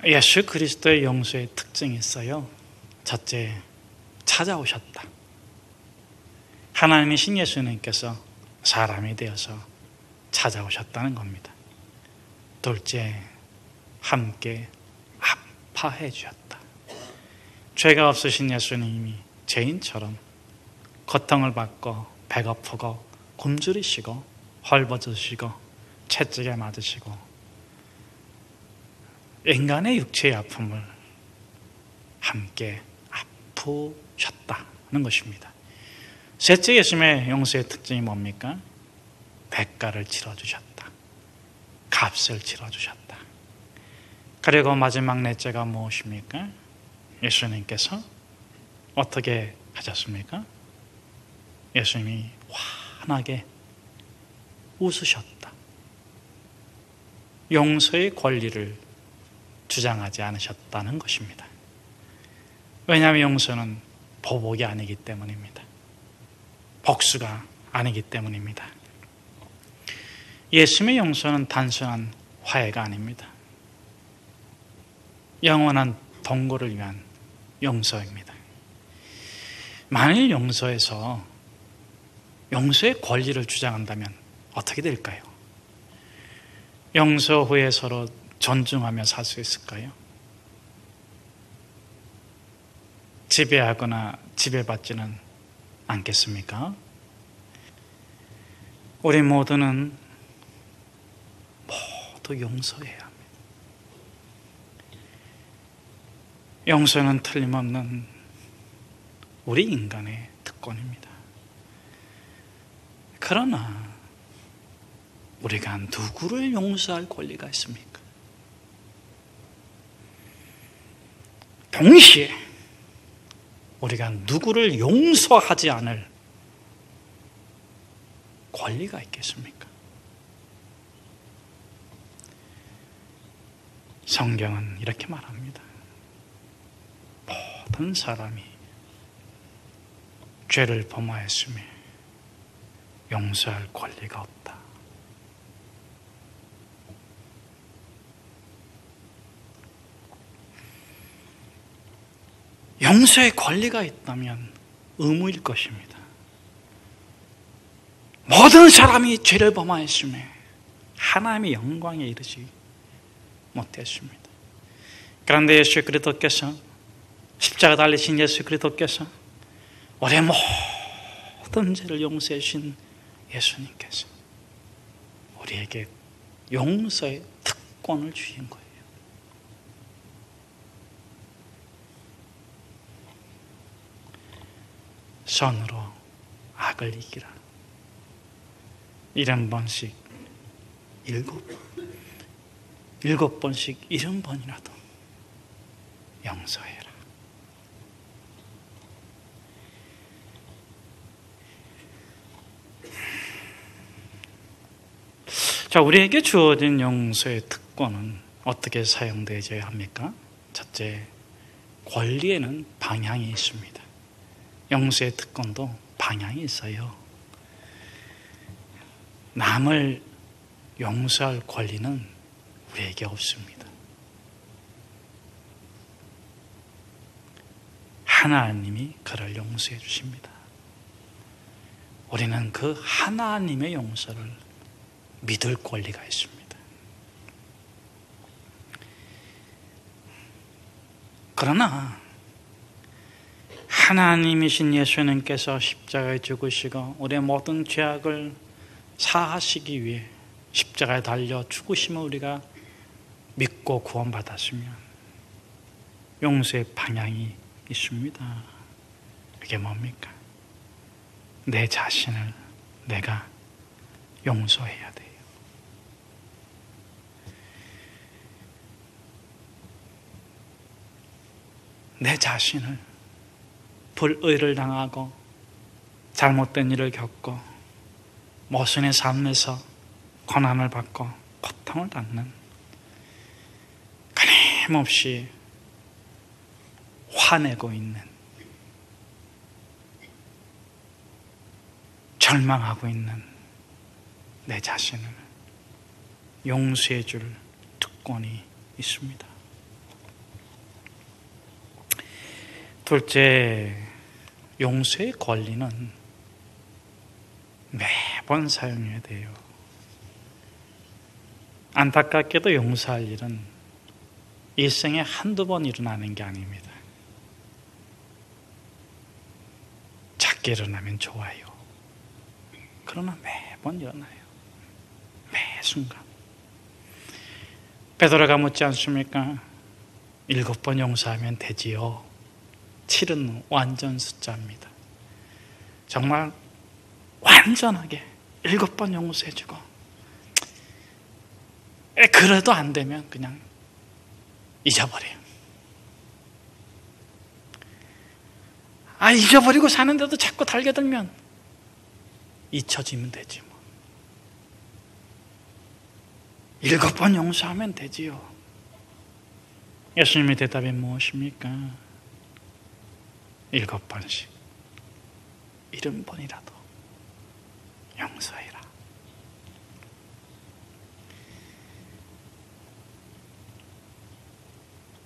예수 그리스도의 용서의 특징이 있어요. 첫째, 찾아오셨다. 하나님이신 예수님께서 사람이 되어서 찾아오셨다는 겁니다. 둘째, 함께 아파해 주셨다. 죄가 없으신 예수님이 죄인처럼 고통을 받고 배고프고 굶주리시고 헐벗으시고 채찍에 맞으시고 인간의 육체의 아픔을 함께 아프셨다는 것입니다. 셋째, 예수님의 용서의 특징이 뭡니까? 대가를 치러주셨다. 값을 치러주셨다. 그리고 마지막 넷째가 무엇입니까? 예수님께서 어떻게 하셨습니까? 예수님이 환하게 웃으셨다. 용서의 권리를 주장하지 않으셨다는 것입니다. 왜냐하면 용서는 보복이 아니기 때문입니다. 복수가 아니기 때문입니다. 예수님의 용서는 단순한 화해가 아닙니다. 영원한 동거를 위한 용서입니다. 만일 용서에서 용서의 권리를 주장한다면 어떻게 될까요? 용서 후에 서로 존중하며 살 수 있을까요? 지배하거나 지배받지는 않겠습니까? 우리 모두는 모두 용서해야 합니다. 용서는 틀림없는 우리 인간의 특권입니다. 그러나 우리가 누구를 용서할 권리가 있습니까? 동시에 우리가 누구를 용서하지 않을 권리가 있겠습니까? 성경은 이렇게 말합니다. 모든 사람이 죄를 범하였으며 용서할 권리가 없다. 용서의 권리가 있다면 의무일 것입니다. 모든 사람이 죄를 범하였으며 하나님의 영광에 이르지 못했습니다. 그런데 예수 그리스도께서 십자가 달리신 예수 그리스도께서 우리의 모든 죄를 용서해 주신 예수님께서 우리에게 용서의 특권을 주신 거예요. 선으로 악을 이기라. 70번씩 7번씩 70번이라도 용서해라. 자, 우리에게 주어진 용서의 특권은 어떻게 사용되어야 합니까? 첫째, 권리에는 방향이 있습니다. 용서의 특권도 방향이 있어요. 남을 용서할 권리는 우리에게 없습니다. 하나님이 그를 용서해 주십니다. 우리는 그 하나님의 용서를 믿을 권리가 있습니다. 그러나 하나님이신 예수님께서 십자가에 죽으시고 우리의 모든 죄악을 사하시기 위해 십자가에 달려 죽으심을 우리가 믿고 구원받았으면 용서의 방향이 있습니다. 그게 뭡니까? 내 자신을 내가 용서해야 돼요. 내 자신을 불의를 당하고 잘못된 일을 겪고 모순의 삶에서 고난을 받고 고통을 받는 끊임없이 화내고 있는 절망하고 있는 내 자신을 용서해 줄 특권이 있습니다. 둘째, 용서의 권리는 매번 사용해야 돼요. 안타깝게도 용서할 일은 일생에 한두 번 일어나는 게 아닙니다. 작게 일어나면 좋아요. 그러나 매번 일어나요. 매 순간. 베드로가 묻지 않습니까? 7번 용서하면 되지요. 7은 완전 숫자입니다. 정말 완전하게 7번 용서해주고, 그래도 안 되면 그냥 잊어버려요. 잊어버리고 사는데도 자꾸 달겨들면 잊혀지면 되지 뭐. 7번 용서하면 되지요. 예수님의 대답이 무엇입니까? 7번씩 70번이라도 용서해라.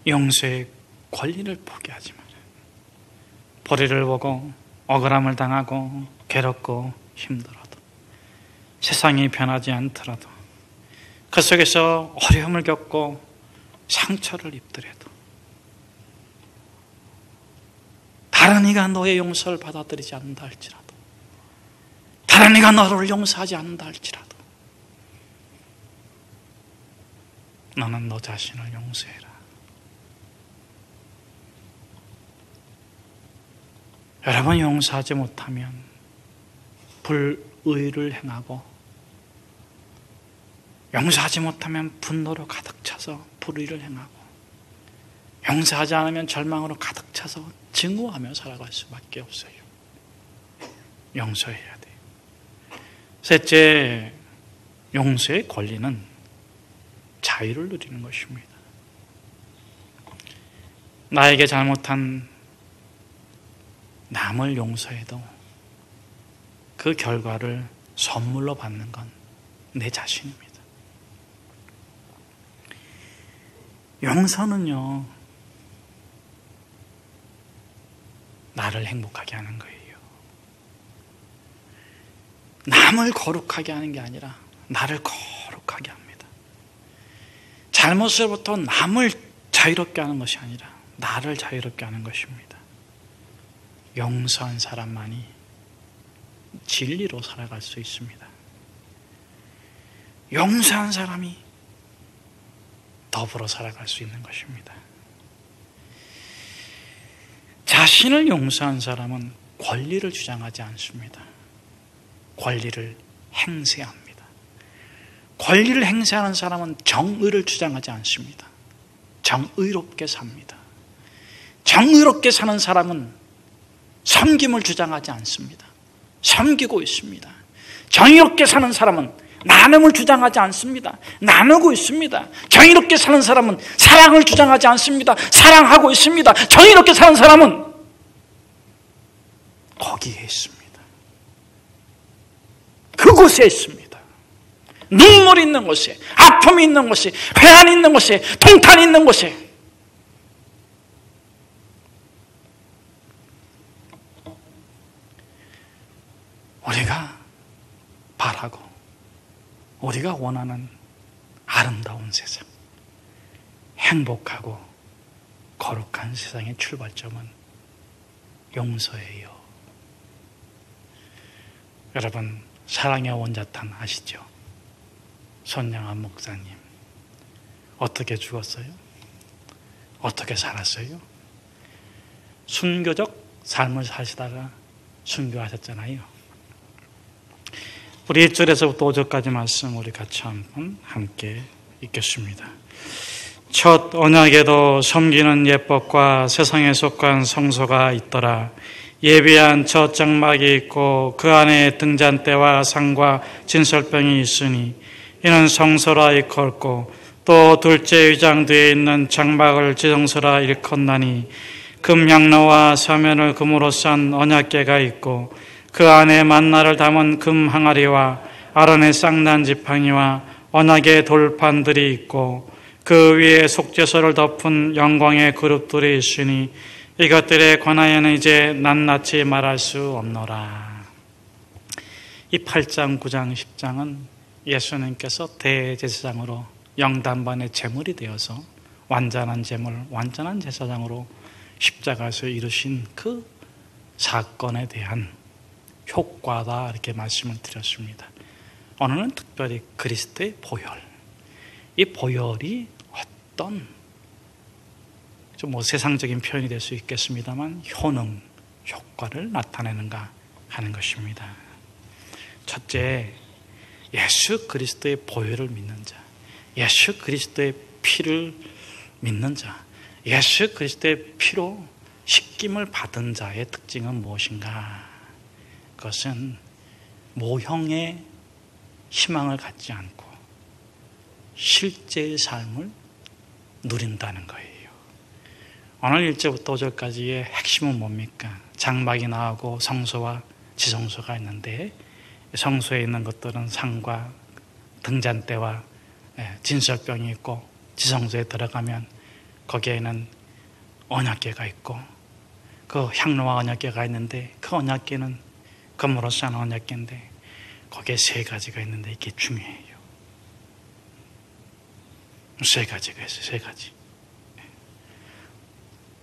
용서의 권리를 포기하지 마라. 벌이를 보고 억울함을 당하고 괴롭고 힘들어도, 세상이 변하지 않더라도, 그 속에서 어려움을 겪고 상처를 입더라도 다른 이가 너의 용서를 받아들이지 않는다 할지라도, 다른 이가 너를 용서하지 않는다 할지라도, 너는 너 자신을 용서해라. 여러분, 용서하지 못하면 불의를 행하고, 용서하지 못하면 분노로 가득 차서 불의를 행하고, 용서하지 않으면 절망으로 가득 차서 증오하며 살아갈 수밖에 없어요. 용서해야 돼요. 셋째, 용서의 권리는 자유를 누리는 것입니다. 나에게 잘못한 남을 용서해도 그 결과를 선물로 받는 건 내 자신입니다. 용서는요, 나를 행복하게 하는 거예요. 남을 거룩하게 하는 게 아니라 나를 거룩하게 합니다. 잘못으로부터 남을 자유롭게 하는 것이 아니라 나를 자유롭게 하는 것입니다. 용서한 사람만이 진리로 살아갈 수 있습니다. 용서한 사람이 더불어 살아갈 수 있는 것입니다. 자신을 용서한 사람은 권리를 주장하지 않습니다. 권리를 행세합니다. 권리를 행세하는 사람은 정의를 주장하지 않습니다. 정의롭게 삽니다. 정의롭게 사는 사람은 섬김을 주장하지 않습니다. 섬기고 있습니다. 정의롭게 사는 사람은 나눔을 주장하지 않습니다. 나누고 있습니다. 정의롭게 사는 사람은 사랑을 주장하지 않습니다. 사랑하고 있습니다. 정의롭게 사는 사람은 거기에 있습니다. 그곳에 있습니다. 눈물이 있는 곳에, 아픔이 있는 곳에, 회한이 있는 곳에, 통탄이 있는 곳에. 우리가 바라고 우리가 원하는 아름다운 세상, 행복하고 거룩한 세상의 출발점은 용서예요. 여러분, 사랑의 원자탄 아시죠? 손양한 목사님 어떻게 죽었어요? 어떻게 살았어요? 순교적 삶을 사시다가 순교하셨잖아요. 우리 1절에서부터 5절까지 말씀 우리 같이 한번 함께 읽겠습니다. 첫 언약에도 섬기는 예법과 세상에 속한 성소가 있더라. 예비한 첫 장막이 있고 그 안에 등잔대와 상과 진설병이 있으니 이는 성소라 일컫고, 또 둘째 위장 뒤에 있는 장막을 지성소라 일컫나니, 금향로와 사면을 금으로 싼 언약궤가 있고 그 안에 만나를 담은 금 항아리와 아론의 쌍난 지팡이와 언약의 돌판들이 있고, 그 위에 속죄소를 덮은 영광의 그룹들이 있으니 이것들에 관하여는 이제 낱낱이 말할 수 없노라. 이 8장, 9장, 10장은 예수님께서 대제사장으로 영단반의 제물이 되어서 완전한 제물, 완전한 제사장으로 십자가에서 이루신 그 사건에 대한 효과다, 이렇게 말씀을 드렸습니다. 오늘은 특별히 그리스도의 보혈, 이 보혈이 어떤 좀 세상적인 표현이 될 수 있겠습니다만 효능, 효과를 나타내는가 하는 것입니다. 첫째, 예수 그리스도의 보혈을 믿는 자, 예수 그리스도의 피를 믿는 자, 예수 그리스도의 피로 씻김을 받은 자의 특징은 무엇인가? 그것은 모형의 희망을 갖지 않고 실제의 삶을 누린다는 거예요. 오늘 1절부터 5절까지의 핵심은 뭡니까? 장막이 나오고 성소와 지성소가 있는데, 성소에 있는 것들은 상과 등잔대와 진설병이 있고, 지성소에 들어가면 거기에는 언약궤가 있고, 그 향로와 언약궤가 있는데, 그 언약궤는 금으로 싼 언약궤인데 거기에 3가지가 있는데 이게 중요해요. 3가지가 있어요. 3가지.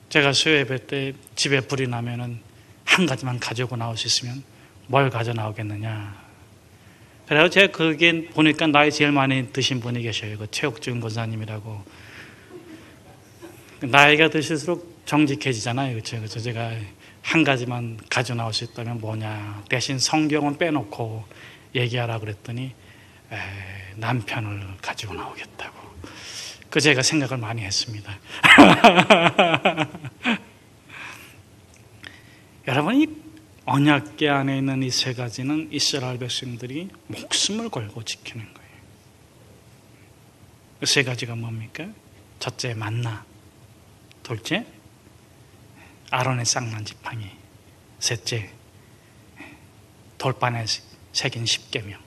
제가 수요예배 때 집에 불이 나면은 한 가지만 가지고 나올 수 있으면 뭘 가져 나오겠느냐. 그래서 제가 그게 보니까 나이 제일 많이 드신 분이 계셔요. 그 최옥준 권사님이라고. 나이가 드실수록 정직해지잖아요. 그렇죠? 그래서 제가 한 가지만 가져 나올 수 있다면 뭐냐. 대신 성경은 빼놓고 얘기하라 그랬더니 남편을 가지고 나오겠다고. 그 제가 생각을 많이 했습니다. 여러분, 이 언약궤 안에 있는 이 3가지는 이스라엘 백성들이 목숨을 걸고 지키는 거예요. 그 3가지가 뭡니까? 첫째, 만나. 둘째, 아론의 쌍난 지팡이. 셋째, 돌판에 새긴 10계명.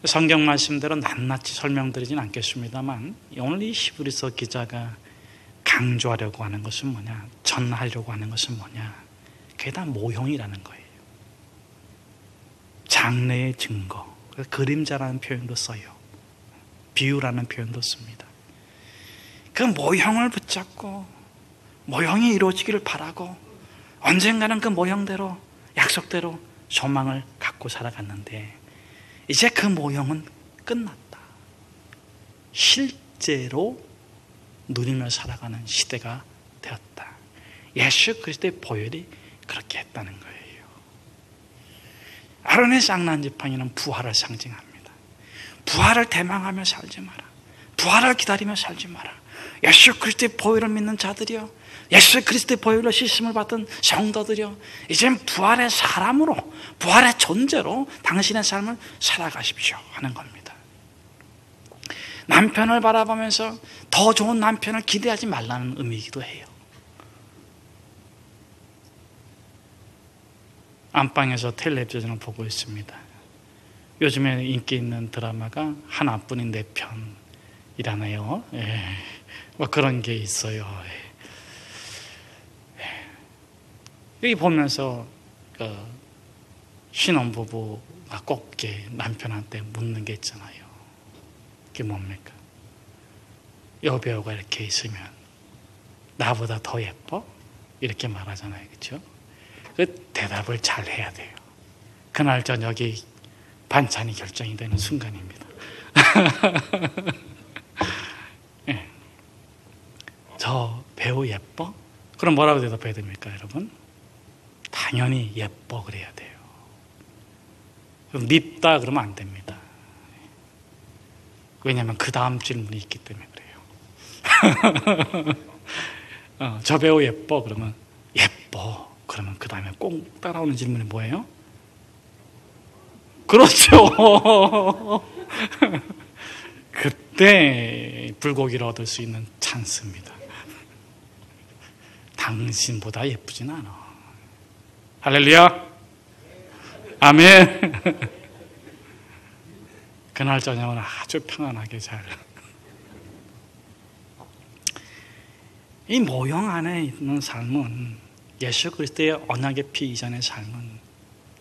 성경 말씀대로 낱낱이 설명드리진 않겠습니다만, 오늘 이 히브리서 기자가 강조하려고 하는 것은 뭐냐, 전하려고 하는 것은 뭐냐, 그게 다 모형이라는 거예요. 장래의 증거, 그림자라는 표현도 써요. 비유라는 표현도 씁니다. 그 모형을 붙잡고 모형이 이루어지기를 바라고 언젠가는 그 모형대로, 약속대로 소망을 갖고 살아갔는데, 이제 그 모형은 끝났다. 실제로 누리며 살아가는 시대가 되었다. 예수 그리스도의 보혈이 그렇게 했다는 거예요. 아론의 쌍난 지팡이는 부활을 상징합니다. 부활을 대망하며 살지 마라. 부활을 기다리며 살지 마라. 예수 그리스도의 보혈을 믿는 자들이요, 예수 그리스도의 보혈로 씻음을 받은 성도들이요, 이젠 부활의 사람으로, 부활의 존재로 당신의 삶을 살아가십시오 하는 겁니다. 남편을 바라보면서 더 좋은 남편을 기대하지 말라는 의미이기도 해요. 안방에서 텔레비전을 보고 있습니다. 요즘에 인기 있는 드라마가 하나뿐인 내 편이라네요. 뭐 그런 게 있어요. 여기 보면서 신혼부부가 꼭 남편한테 묻는 게 있잖아요. 그게 뭡니까? 여배우가 이렇게 있으면 나보다 더 예뻐? 이렇게 말하잖아요. 그렇죠? 그 대답을 잘 해야 돼요. 그날 저녁이 반찬이 결정이 되는 순간입니다. 네. 저 배우 예뻐? 그럼 뭐라고 대답해야 됩니까, 여러분? 당연히 예뻐 그래야 돼요. 그럼 밉다 그러면 안 됩니다. 왜냐하면 그 다음 질문이 있기 때문에 그래요. 저 배우 예뻐 그러면 예뻐. 그러면 그 다음에 꼭 따라오는 질문이 뭐예요? 그렇죠. 그때 불고기를 얻을 수 있는 찬스입니다. 당신보다 예쁘진 않아. 할렐루야. 아멘. 그날 저녁은 아주 평안하게 잘. 이 모형 안에 있는 삶은 예수 그리스도의 언약의 피 이전의 삶은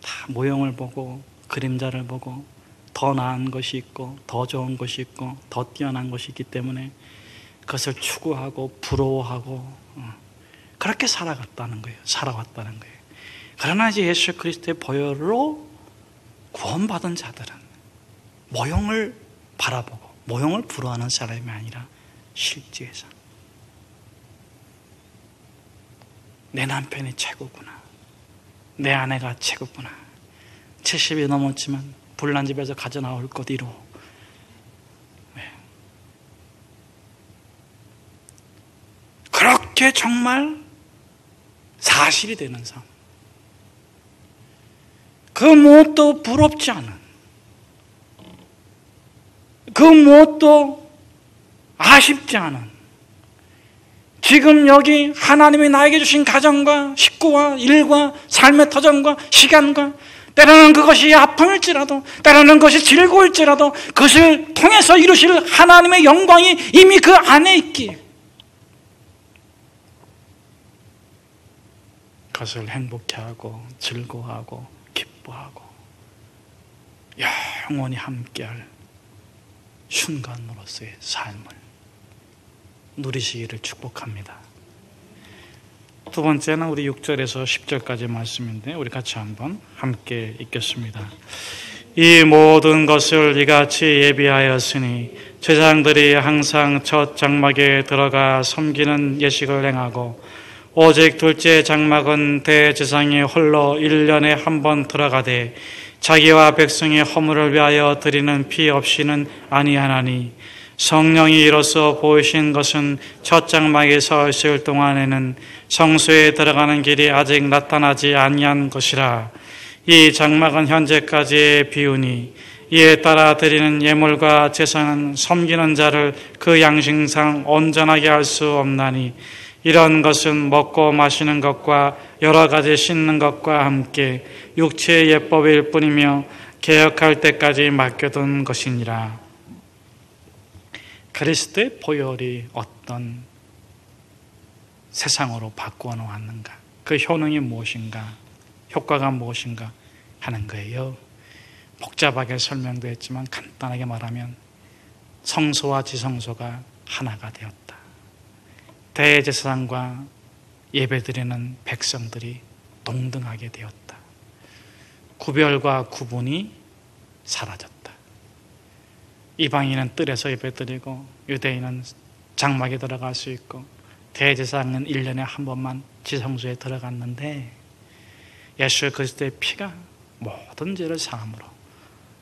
다 모형을 보고 그림자를 보고 더 나은 것이 있고 더 좋은 것이 있고 더 뛰어난 것이 있기 때문에 그것을 추구하고 부러워하고 그렇게 살아왔다는 거예요. 그러나 이제 예수 그리스도의 보혈로 구원받은 자들은 모형을 바라보고 모형을 부러워하는 사람이 아니라 실제의 삶. 내 남편이 최고구나. 내 아내가 최고구나. 70이 넘었지만 불난 집에서 가져 나올 것 이루. 그렇게 정말 사실이 되는 삶. 그 무엇도 부럽지 않은, 그 무엇도 아쉽지 않은, 지금 여기 하나님이 나에게 주신 가정과 식구와 일과 삶의 터전과 시간과 때로는 그것이 아픔일지라도 때로는 그것이 즐거울지라도 그것을 통해서 이루실 하나님의 영광이 이미 그 안에 있기에 그것을 행복해하고 즐거워하고 기뻐하고 영원히 함께할 순간으로서의 삶을 누리시기를 축복합니다. 두 번째는 우리 6절에서 10절까지 말씀인데 우리 같이 한번 함께 읽겠습니다. 이 모든 것을 이같이 예비하였으니 제사장들이 항상 첫 장막에 들어가 섬기는 예식을 행하고 오직 둘째 장막은 대제사장이 홀로 1년에 한 번 들어가되 자기와 백성의 허물을 위하여 드리는 피 없이는 아니하나니 성령이 이로써 보이신 것은 첫 장막에 서 있을 동안에는 성소에 들어가는 길이 아직 나타나지 아니한 것이라. 이 장막은 현재까지의 비유니 이에 따라 드리는 예물과 제사는 섬기는 자를 그 양식상 온전하게 할 수 없나니 이런 것은 먹고 마시는 것과 여러 가지 씻는 것과 함께 육체의 예법일 뿐이며 개혁할 때까지 맡겨둔 것이니라. 그리스도의 보혈이 어떤 세상으로 바꾸어 놓았는가, 그 효능이 무엇인가, 효과가 무엇인가 하는 거예요. 복잡하게 설명도 했지만 간단하게 말하면 성소와 지성소가 하나가 되었다. 대제사장과 예배드리는 백성들이 동등하게 되었다. 구별과 구분이 사라졌다. 이방인은 뜰에서 예배드리고 유대인은 장막에 들어갈 수 있고 대제사장은 1년에 한 번만 지성소에 들어갔는데 예수 그리스도의 피가 모든 죄를 사함으로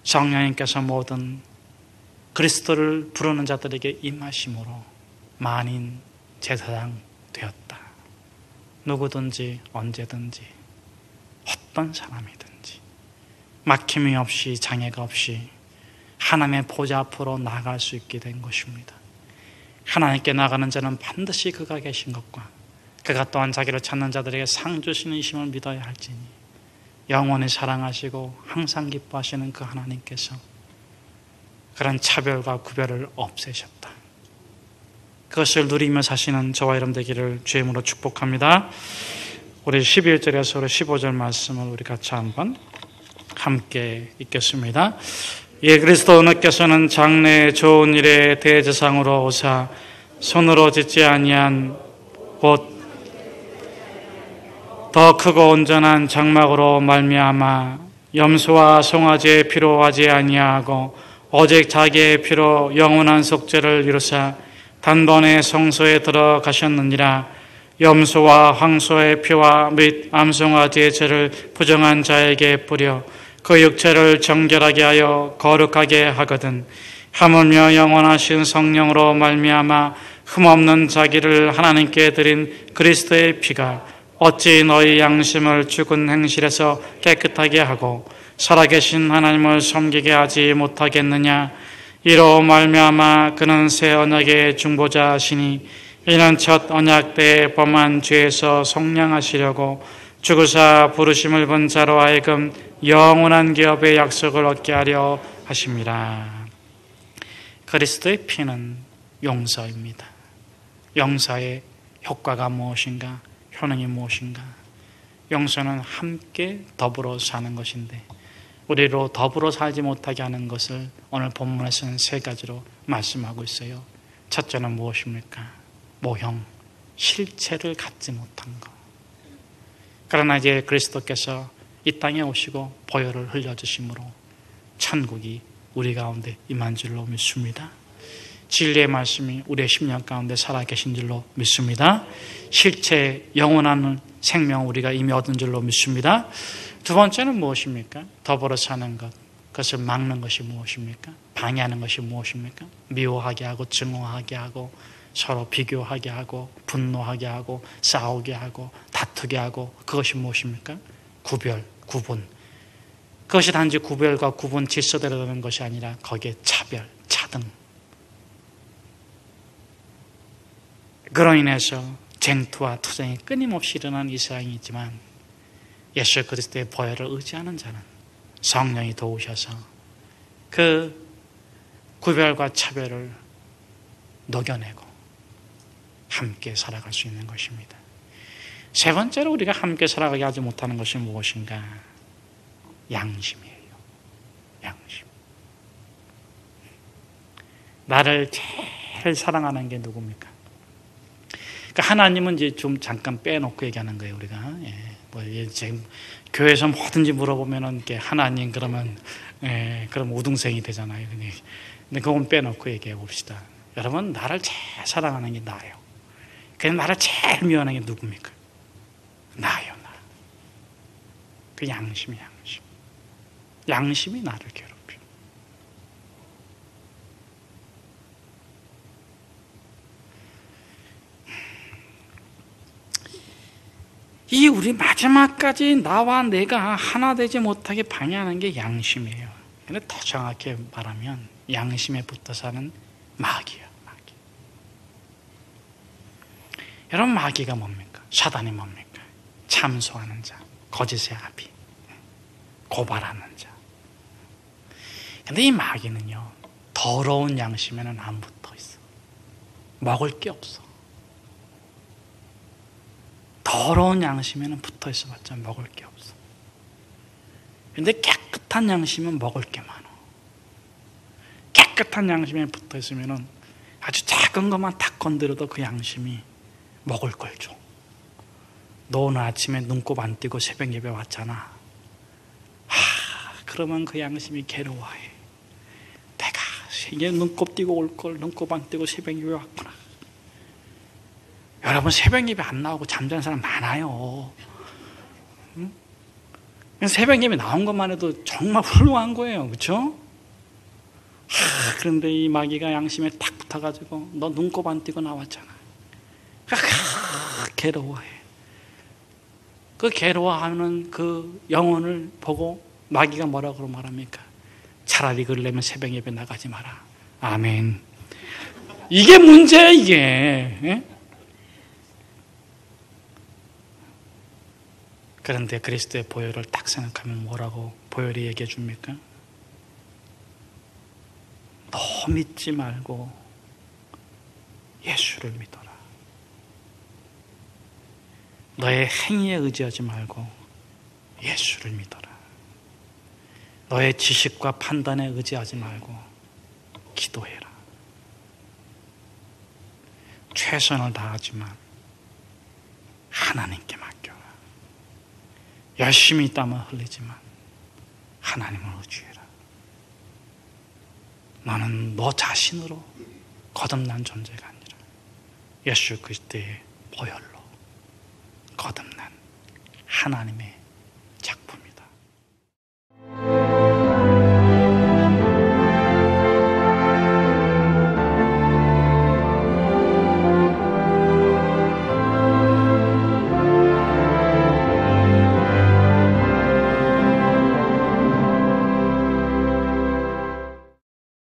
성령님께서 모든 그리스도를 부르는 자들에게 임하심으로 만인 제사장 되었다. 누구든지 언제든지 어떤 사람이든지 막힘이 없이 장애가 없이 하나님의 보좌 앞으로 나아갈 수 있게 된 것입니다. 하나님께 나가는 자는 반드시 그가 계신 것과 그가 또한 자기를 찾는 자들에게 상 주시는 이심을 믿어야 할지니 영원히 사랑하시고 항상 기뻐하시는 그 하나님께서 그런 차별과 구별을 없애셨다. 그것을 누리며 사시는 저와 여러분 되기를 주의 이름으로 축복합니다. 우리 11절에서 15절 말씀을 우리 같이 한번 함께 읽겠습니다. 예, 그리스도께서는 장래의 좋은 일의 대제사장으로 오사 손으로 짓지 아니한 곧 더 크고 온전한 장막으로 말미암아 염소와 송아지의 피로 하지 아니하고 오직 자기의 피로 영원한 속죄를 이루사 단번에 성소에 들어가셨느니라. 염소와 황소의 피와 및 암송아지의 죄를 부정한 자에게 뿌려 그 육체를 정결하게 하여 거룩하게 하거든 하물며 영원하신 성령으로 말미암아 흠없는 자기를 하나님께 드린 그리스도의 피가 어찌 너희 양심을 죽은 행실에서 깨끗하게 하고 살아계신 하나님을 섬기게 하지 못하겠느냐. 이로 말미암아 그는 새 언약의 중보자시니 이는 첫 언약 때 범한 죄에서 속량하시려고 죽으사 부르심을 본 자로 하여금 영원한 기업의 약속을 얻게 하려 하심이라. 그리스도의 피는 용서입니다. 용서의 효과가 무엇인가? 효능이 무엇인가? 용서는 함께 더불어 사는 것인데 우리로 더불어 살지 못하게 하는 것을 오늘 본문에서는 세 가지로 말씀하고 있어요. 첫째는 무엇입니까? 모형, 실체를 갖지 못한 것. 그러나 이제 그리스도께서 이 땅에 오시고 보혈을 흘려주심으로 천국이 우리 가운데 임한 줄로 믿습니다. 진리의 말씀이 우리의 심령 가운데 살아계신 줄로 믿습니다. 실체, 영원한 생명 우리가 이미 얻은 줄로 믿습니다. 두 번째는 무엇입니까? 더불어 사는 것. 그것을 막는 것이 무엇입니까? 방해하는 것이 무엇입니까? 미워하게 하고 증오하게 하고 서로 비교하게 하고 분노하게 하고 싸우게 하고 다투게 하고 그것이 무엇입니까? 구별, 구분. 그것이 단지 구별과 구분 질서대로 되는 것이 아니라 거기에 차별, 차등. 그로 인해서 쟁투와 투쟁이 끊임없이 일어나는 이 세상이지만 예수 그리스도의 보혈을 의지하는 자는 성령이 도우셔서 그 구별과 차별을 녹여내고 함께 살아갈 수 있는 것입니다. 세 번째로 우리가 함께 살아가게 하지 못하는 것이 무엇인가? 양심이에요. 양심. 나를 제일 사랑하는 게 누굽니까? 그러니까 하나님은 이제 좀 잠깐 빼놓고 얘기하는 거예요, 우리가. 지금 교회에서 뭐든지 물어보면은 이렇게 하나님 그러면 그럼 우등생이 되잖아요. 근데 그건 빼놓고 얘기해 봅시다. 여러분, 나를 제일 사랑하는 게 나예요. 그냥 나를 제일 미워하는 게 누굽니까? 나예요, 나. 그 양심이 양심. 양심이 나를 괴롭혀. 이 우리 마지막까지 나와 내가 하나 되지 못하게 방해하는 게 양심이에요. 근데 더 정확히 말하면 양심에 붙어 사는 마귀예요. 마귀. 여러분, 마귀가 뭡니까? 사단이 뭡니까? 참소하는 자, 거짓의 아비, 고발하는 자. 근데 이 마귀는요, 더러운 양심에는 안 붙어 있어. 먹을 게 없어. 더러운 양심에는 붙어 있어봤자 먹을 게 없어. 근데 깨끗한 양심은 먹을 게 많아. 깨끗한 양심에 붙어 있으면은 아주 작은 것만 탁 건드려도 그 양심이 먹을 걸 줘. 너 오늘 아침에 눈곱 안 띄고 새벽 예배 왔잖아. 그러면 그 양심이 괴로워해. 내가 이게 눈곱 띄고 올 걸 눈곱 안 띄고 새벽 예배 왔구나. 여러분, 새벽 예배 안 나오고 잠자는 사람 많아요. 응? 새벽 예배 나온 것만 해도 정말 훌륭한 거예요. 그렇죠? 그런데 이 마귀가 양심에 딱 붙어가지고 너 눈곱 안 띄고 나왔잖아. 괴로워해. 그 괴로워하는 그 영혼을 보고 마귀가 뭐라고 말합니까? 차라리 그러려면 새벽 예배 나가지 마라. 아멘. 이게 문제야, 이게. 예? 그런데 그리스도의 보혈을 딱 생각하면 뭐라고 보혈이 얘기해 줍니까? 너 믿지 말고 예수를 믿어라. 너의 행위에 의지하지 말고 예수를 믿어라. 너의 지식과 판단에 의지하지 말고 기도해라. 최선을 다하지만 하나님께 맡겨라. 열심히 땀을 흘리지만 하나님을 의지해라. 너는 너 자신으로 거듭난 존재가 아니라 예수 그리스도의 보혈로 거듭난 하나님의